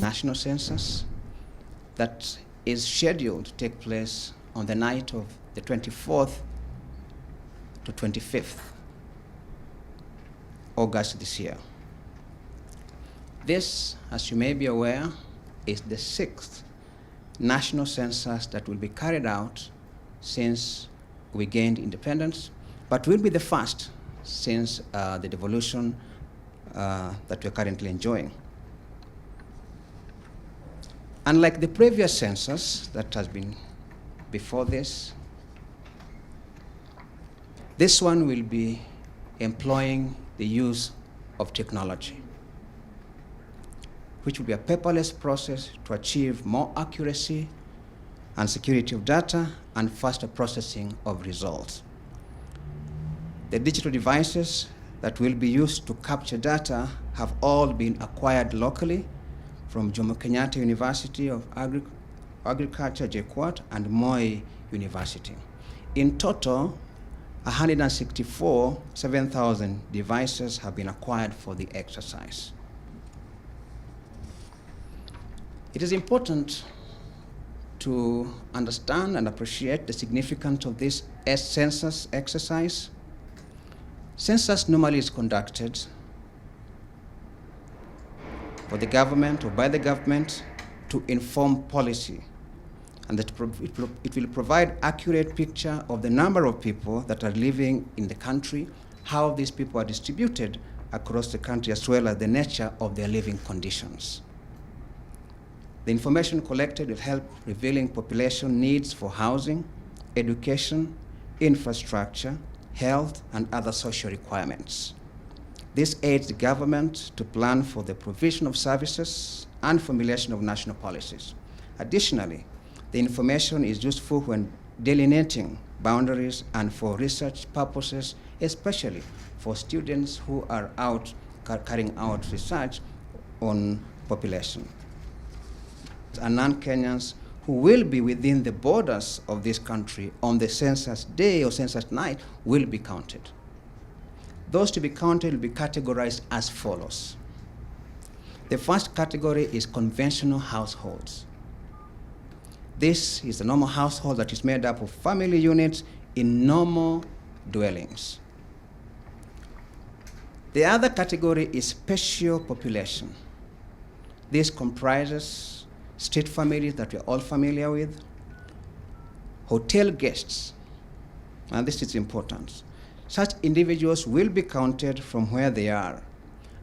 national census that is scheduled to take place on the night of the 24th to 25th August this year. This, as you may be aware, is the 6th national census that will be carried out since we gained independence, but will be the first since the devolution that we're currently enjoying. Unlike the previous census that has been before this one will be employing the use of technology, which will be a paperless process to achieve more accuracy and security of data and faster processing of results. The digital devices that will be used to capture data have all been acquired locally from Jomo Kenyatta University of Agriculture, JKUAT, and Moi University. In total, 164 7,000 devices have been acquired for the exercise. It is important to understand and appreciate the significance of this census exercise. Census normally is conducted for the government or by the government to inform policy, and that it will provide accurate picture of the number of people that are living in the country, how these people are distributed across the country, as well as the nature of their living conditions. The information collected will help revealing population needs for housing, education, infrastructure, health, and other social requirements. This aids the government to plan for the provision of services and formulation of national policies. Additionally, the information is useful when delineating boundaries and for research purposes, especially for students who are out carrying out research on population. And non-Kenyans who will be within the borders of this country on the census day or census night will be counted. Those to be counted will be categorized as follows. The first category is conventional households. This is a normal household that is made up of family units in normal dwellings. The other category is special population. This comprises street families that we're all familiar with, hotel guests, and this is important. Such individuals will be counted from where they are.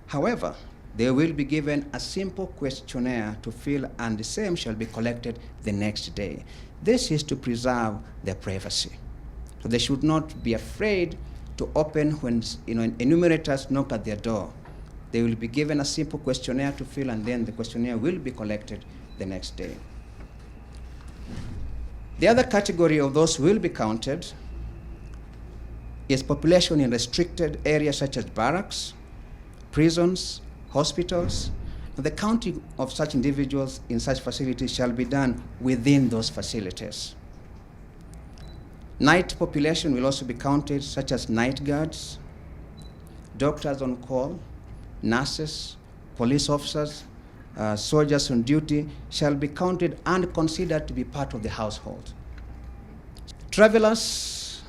However, they will be given a simple questionnaire to fill, and the same shall be collected the next day. This is to preserve their privacy. So they should not be afraid to open when enumerators knock at their door. They will be given a simple questionnaire to fill, and then the questionnaire will be collected the next day. The other category of those who will be counted is population in restricted areas such as barracks, prisons, hospitals. The counting of such individuals in such facilities shall be done within those facilities. Night population will also be counted, such as night guards, doctors on call, nurses, police officers, soldiers on duty shall be counted and considered to be part of the household. Travelers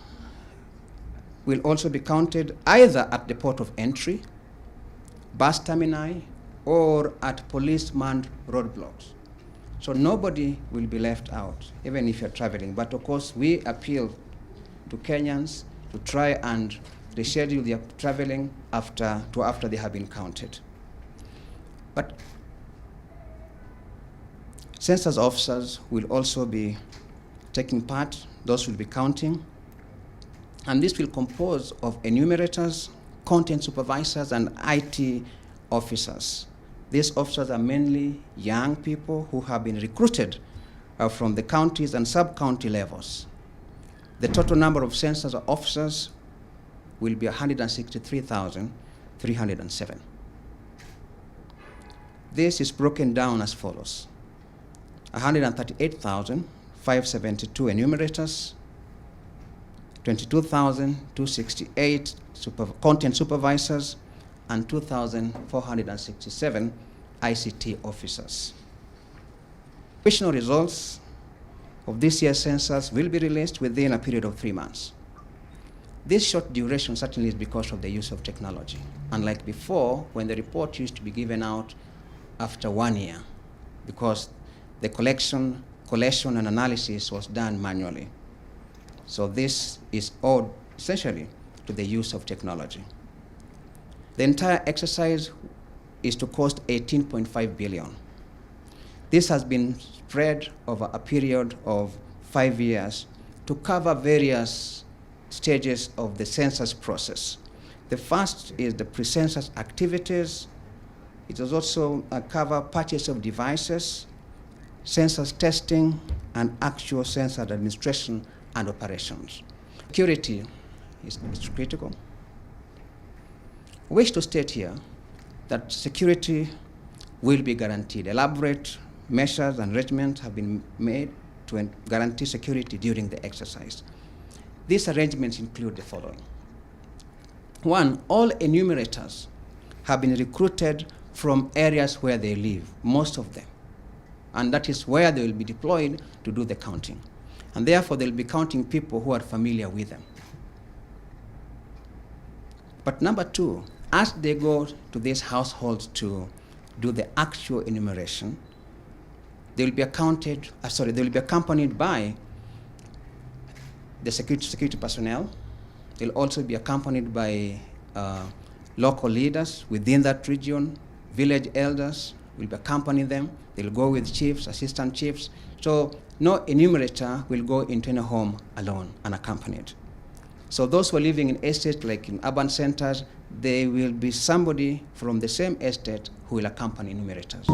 will also be counted either at the port of entry, bus termini, or at police-manned roadblocks. So nobody will be left out, even if you're traveling. But of course, we appeal to Kenyans to try and reschedule their traveling after they have been counted. But census officers will also be taking part, those will be counting, and this will compose of enumerators, content supervisors, and IT officers. These officers are mainly young people who have been recruited from the counties and sub-county levels. The total number of census officers will be 163,307. This is broken down as follows: 138,572 enumerators, 22,268 content supervisors, and 2,467 ICT officers. Provisional results of this year's census will be released within a period of 3 months. This short duration certainly is because of the use of technology, unlike before when the report used to be given out after 1 year, because the collation and analysis was done manually. So this is owed essentially to the use of technology. The entire exercise is to cost 18.5 billion. This has been spread over a period of 5 years to cover various stages of the census process. The first is the pre-census activities. It does also cover purchase of devices, census testing, and actual census administration and operations. Security is critical. I wish to state here that security will be guaranteed. Elaborate measures and arrangements have been made to guarantee security during the exercise. These arrangements include the following. One, all enumerators have been recruited from areas where they live, most of them. And that is where they will be deployed to do the counting. And therefore, they'll be counting people who are familiar with them. But number two, as they go to these households to do the actual enumeration, they will be accompanied by the security personnel. They'll also be accompanied by local leaders within that region. Village elders will be accompanying them. They'll go with chiefs, assistant chiefs. So no enumerator will go into any home alone, unaccompanied. So those who are living in estates, like in urban centers, there will be somebody from the same estate who will accompany enumerators.